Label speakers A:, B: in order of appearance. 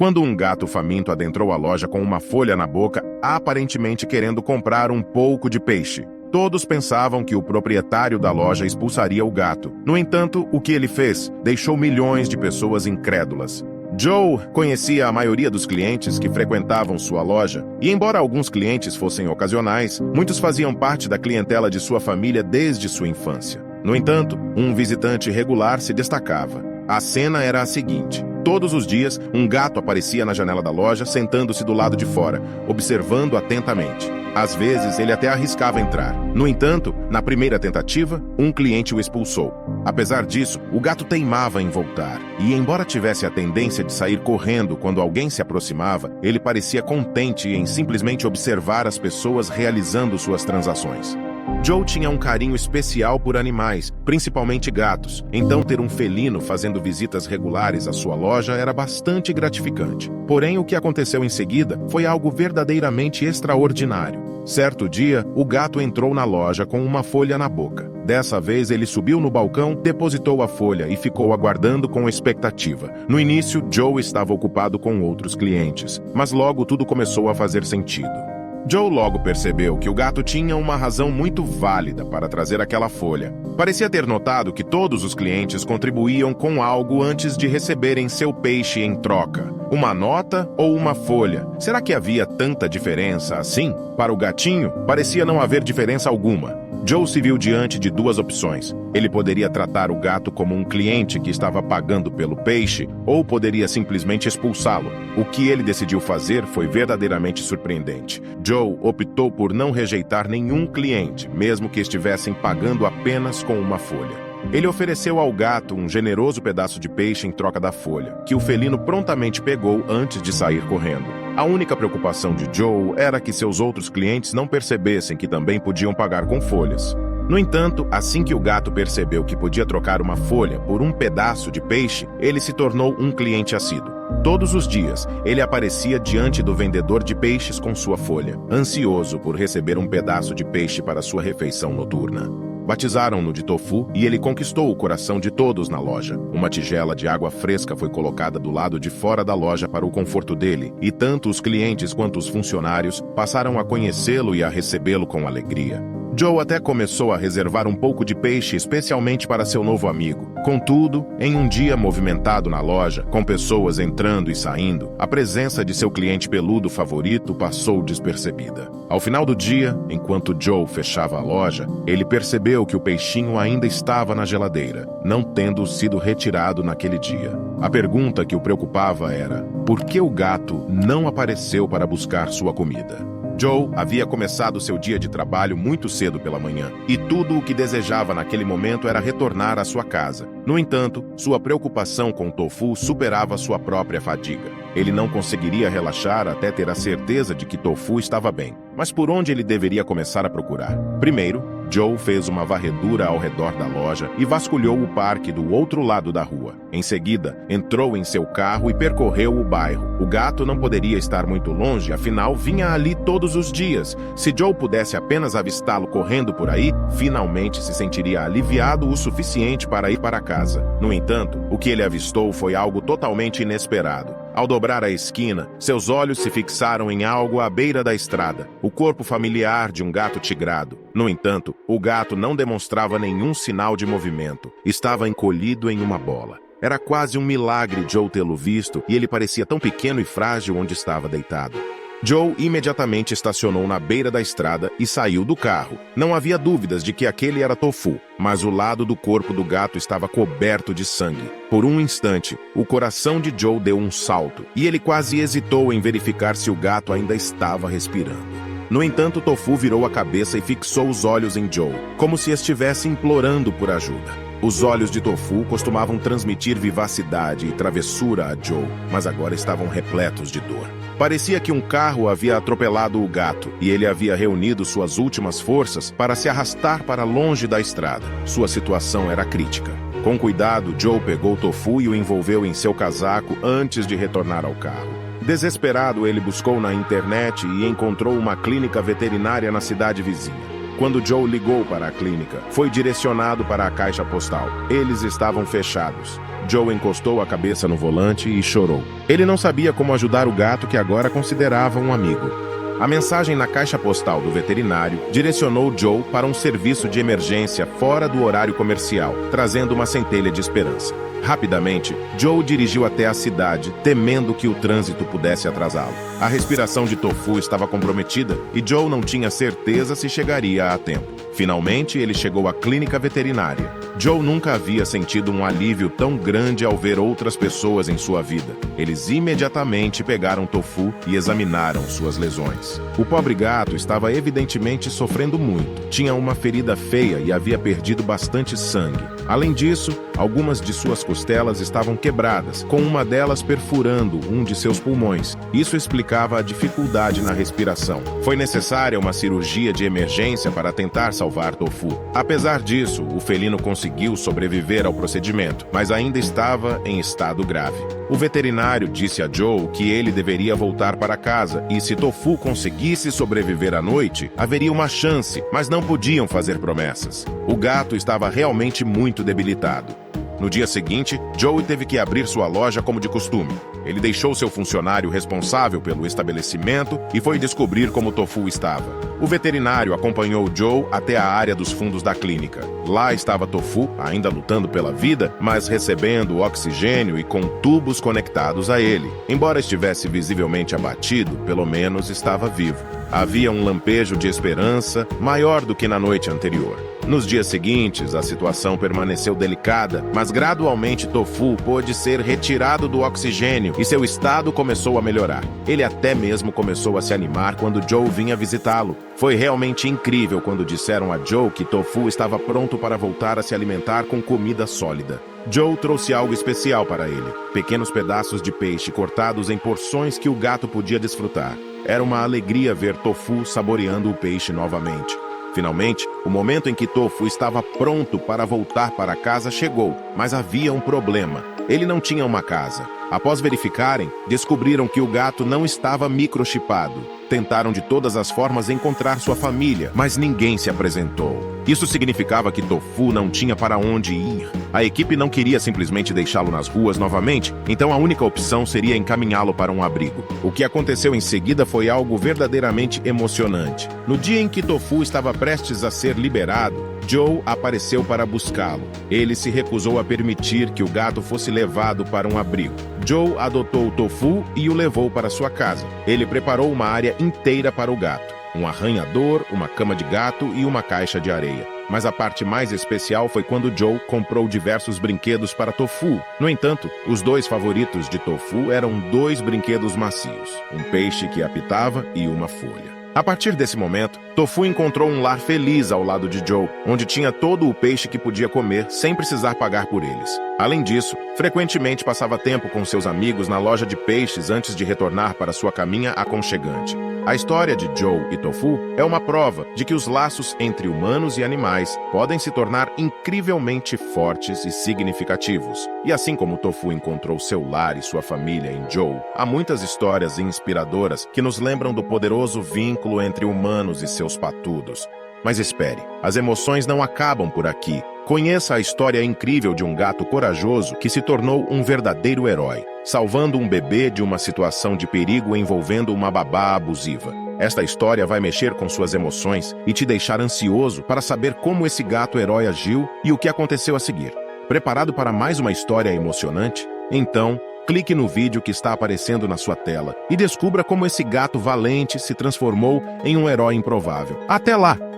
A: quando um gato faminto adentrou a loja com uma folha na boca, aparentemente querendo comprar um pouco de peixe. Todos pensavam que o proprietário da loja expulsaria o gato. No entanto, o que ele fez deixou milhões de pessoas incrédulas. Joe conhecia a maioria dos clientes que frequentavam sua loja, e embora alguns clientes fossem ocasionais, muitos faziam parte da clientela de sua família desde sua infância. No entanto, um visitante regular se destacava. A cena era a seguinte: todos os dias, um gato aparecia na janela da loja, sentando-se do lado de fora, observando atentamente. Às vezes, ele até arriscava entrar. No entanto, na primeira tentativa, um cliente o expulsou. Apesar disso, o gato teimava em voltar, e embora tivesse a tendência de sair correndo quando alguém se aproximava, ele parecia contente em simplesmente observar as pessoas realizando suas transações. Joe tinha um carinho especial por animais, principalmente gatos, então ter um felino fazendo visitas regulares à sua loja era bastante gratificante. Porém, o que aconteceu em seguida foi algo verdadeiramente extraordinário. Certo dia, o gato entrou na loja com uma folha na boca. Dessa vez, ele subiu no balcão, depositou a folha e ficou aguardando com expectativa. No início, Joe estava ocupado com outros clientes, mas logo tudo começou a fazer sentido. Joe logo percebeu que o gato tinha uma razão muito válida para trazer aquela folha. Parecia ter notado que todos os clientes contribuíam com algo antes de receberem seu peixe em troca. Uma nota ou uma folha? Será que havia tanta diferença assim? Para o gatinho, parecia não haver diferença alguma. Joe se viu diante de duas opções. Ele poderia tratar o gato como um cliente que estava pagando pelo peixe, ou poderia simplesmente expulsá-lo. O que ele decidiu fazer foi verdadeiramente surpreendente. Joe optou por não rejeitar nenhum cliente, mesmo que estivessem pagando apenas com uma folha. Ele ofereceu ao gato um generoso pedaço de peixe em troca da folha, que o felino prontamente pegou antes de sair correndo. A única preocupação de Joe era que seus outros clientes não percebessem que também podiam pagar com folhas. No entanto, assim que o gato percebeu que podia trocar uma folha por um pedaço de peixe, ele se tornou um cliente assíduo. Todos os dias, ele aparecia diante do vendedor de peixes com sua folha, ansioso por receber um pedaço de peixe para sua refeição noturna. Batizaram-no de Tofu e ele conquistou o coração de todos na loja. Uma tigela de água fresca foi colocada do lado de fora da loja para o conforto dele, e tanto os clientes quanto os funcionários passaram a conhecê-lo e a recebê-lo com alegria. Joe até começou a reservar um pouco de peixe especialmente para seu novo amigo. Contudo, em um dia movimentado na loja, com pessoas entrando e saindo, a presença de seu cliente peludo favorito passou despercebida. Ao final do dia, enquanto Joe fechava a loja, ele percebeu que o peixinho ainda estava na geladeira, não tendo sido retirado naquele dia. A pergunta que o preocupava era: por que o gato não apareceu para buscar sua comida? Joe havia começado seu dia de trabalho muito cedo pela manhã, e tudo o que desejava naquele momento era retornar à sua casa. No entanto, sua preocupação com o Tofu superava sua própria fadiga. Ele não conseguiria relaxar até ter a certeza de que Tofu estava bem. Mas por onde ele deveria começar a procurar? Primeiro, Joe fez uma varredura ao redor da loja e vasculhou o parque do outro lado da rua. Em seguida, entrou em seu carro e percorreu o bairro. O gato não poderia estar muito longe, afinal, vinha ali todos os dias. Se Joe pudesse apenas avistá-lo correndo por aí, finalmente se sentiria aliviado o suficiente para ir para casa. No entanto, o que ele avistou foi algo totalmente inesperado. Ao dobrar a esquina, seus olhos se fixaram em algo à beira da estrada, o corpo familiar de um gato tigrado. No entanto, o gato não demonstrava nenhum sinal de movimento. Estava encolhido em uma bola. Era quase um milagre Joe tê-lo visto, e ele parecia tão pequeno e frágil onde estava deitado. Joe imediatamente estacionou na beira da estrada e saiu do carro. Não havia dúvidas de que aquele era Tofu, mas o lado do corpo do gato estava coberto de sangue. Por um instante, o coração de Joe deu um salto, e ele quase hesitou em verificar se o gato ainda estava respirando. No entanto, Tofu virou a cabeça e fixou os olhos em Joe, como se estivesse implorando por ajuda. Os olhos de Tofu costumavam transmitir vivacidade e travessura a Joe, mas agora estavam repletos de dor. Parecia que um carro havia atropelado o gato, e ele havia reunido suas últimas forças para se arrastar para longe da estrada. Sua situação era crítica. Com cuidado, Joe pegou Tofu e o envolveu em seu casaco antes de retornar ao carro. Desesperado, ele buscou na internet e encontrou uma clínica veterinária na cidade vizinha. Quando Joe ligou para a clínica, foi direcionado para a caixa postal. Eles estavam fechados. Joe encostou a cabeça no volante e chorou. Ele não sabia como ajudar o gato que agora considerava um amigo. A mensagem na caixa postal do veterinário direcionou Joe para um serviço de emergência fora do horário comercial, trazendo uma centelha de esperança. Rapidamente, Joe dirigiu até a cidade, temendo que o trânsito pudesse atrasá-lo. A respiração de Tofu estava comprometida e Joe não tinha certeza se chegaria a tempo. Finalmente, ele chegou à clínica veterinária. Joe nunca havia sentido um alívio tão grande ao ver outras pessoas em sua vida. Eles imediatamente pegaram Tofu e examinaram suas lesões. O pobre gato estava evidentemente sofrendo muito. Tinha uma ferida feia e havia perdido bastante sangue. Além disso, algumas de suas costelas estavam quebradas, com uma delas perfurando um de seus pulmões. Isso explicava a dificuldade na respiração. Foi necessária uma cirurgia de emergência para tentar salvar Tofu. Apesar disso, o felino conseguiu sobreviver ao procedimento, mas ainda estava em estado grave. O veterinário disse a Joe que ele deveria voltar para casa e, se Tofu conseguisse sobreviver à noite, haveria uma chance, mas não podiam fazer promessas. O gato estava realmente muito debilitado. No dia seguinte, Joe teve que abrir sua loja como de costume. Ele deixou seu funcionário responsável pelo estabelecimento e foi descobrir como Tofu estava. O veterinário acompanhou Joe até a área dos fundos da clínica. Lá estava Tofu, ainda lutando pela vida, mas recebendo oxigênio e com tubos conectados a ele. Embora estivesse visivelmente abatido, pelo menos estava vivo. Havia um lampejo de esperança maior do que na noite anterior. Nos dias seguintes, a situação permaneceu delicada, mas gradualmente Tofu pôde ser retirado do oxigênio e seu estado começou a melhorar. Ele até mesmo começou a se animar quando Joe vinha visitá-lo. Foi realmente incrível quando disseram a Joe que Tofu estava pronto para voltar a se alimentar com comida sólida. Joe trouxe algo especial para ele: pequenos pedaços de peixe cortados em porções que o gato podia desfrutar. Era uma alegria ver Tofu saboreando o peixe novamente. Finalmente, o momento em que Tofu estava pronto para voltar para casa chegou, mas havia um problema. Ele não tinha uma casa. Após verificarem, descobriram que o gato não estava microchipado. Tentaram de todas as formas encontrar sua família, mas ninguém se apresentou. Isso significava que Tofu não tinha para onde ir. A equipe não queria simplesmente deixá-lo nas ruas novamente, então a única opção seria encaminhá-lo para um abrigo. O que aconteceu em seguida foi algo verdadeiramente emocionante. No dia em que Tofu estava prestes a ser liberado, Joe apareceu para buscá-lo. Ele se recusou a permitir que o gato fosse levado para um abrigo. Joe adotou o Tofu e o levou para sua casa. Ele preparou uma área inteira para o gato: um arranhador, uma cama de gato e uma caixa de areia. Mas a parte mais especial foi quando Joe comprou diversos brinquedos para Tofu. No entanto, os dois favoritos de Tofu eram dois brinquedos macios: um peixe que apitava e uma folha. A partir desse momento, Tofu encontrou um lar feliz ao lado de Joe, onde tinha todo o peixe que podia comer sem precisar pagar por eles. Além disso, frequentemente passava tempo com seus amigos na loja de peixes antes de retornar para sua caminha aconchegante. A história de Joe e Tofu é uma prova de que os laços entre humanos e animais podem se tornar incrivelmente fortes e significativos. E assim como Tofu encontrou seu lar e sua família em Joe, há muitas histórias inspiradoras que nos lembram do poderoso vínculo entre humanos e seus patudos. Mas espere, as emoções não acabam por aqui. Conheça a história incrível de um gato corajoso que se tornou um verdadeiro herói, salvando um bebê de uma situação de perigo envolvendo uma babá abusiva. Esta história vai mexer com suas emoções e te deixar ansioso para saber como esse gato herói agiu e o que aconteceu a seguir. Preparado para mais uma história emocionante? Então, clique no vídeo que está aparecendo na sua tela e descubra como esse gato valente se transformou em um herói improvável. Até lá!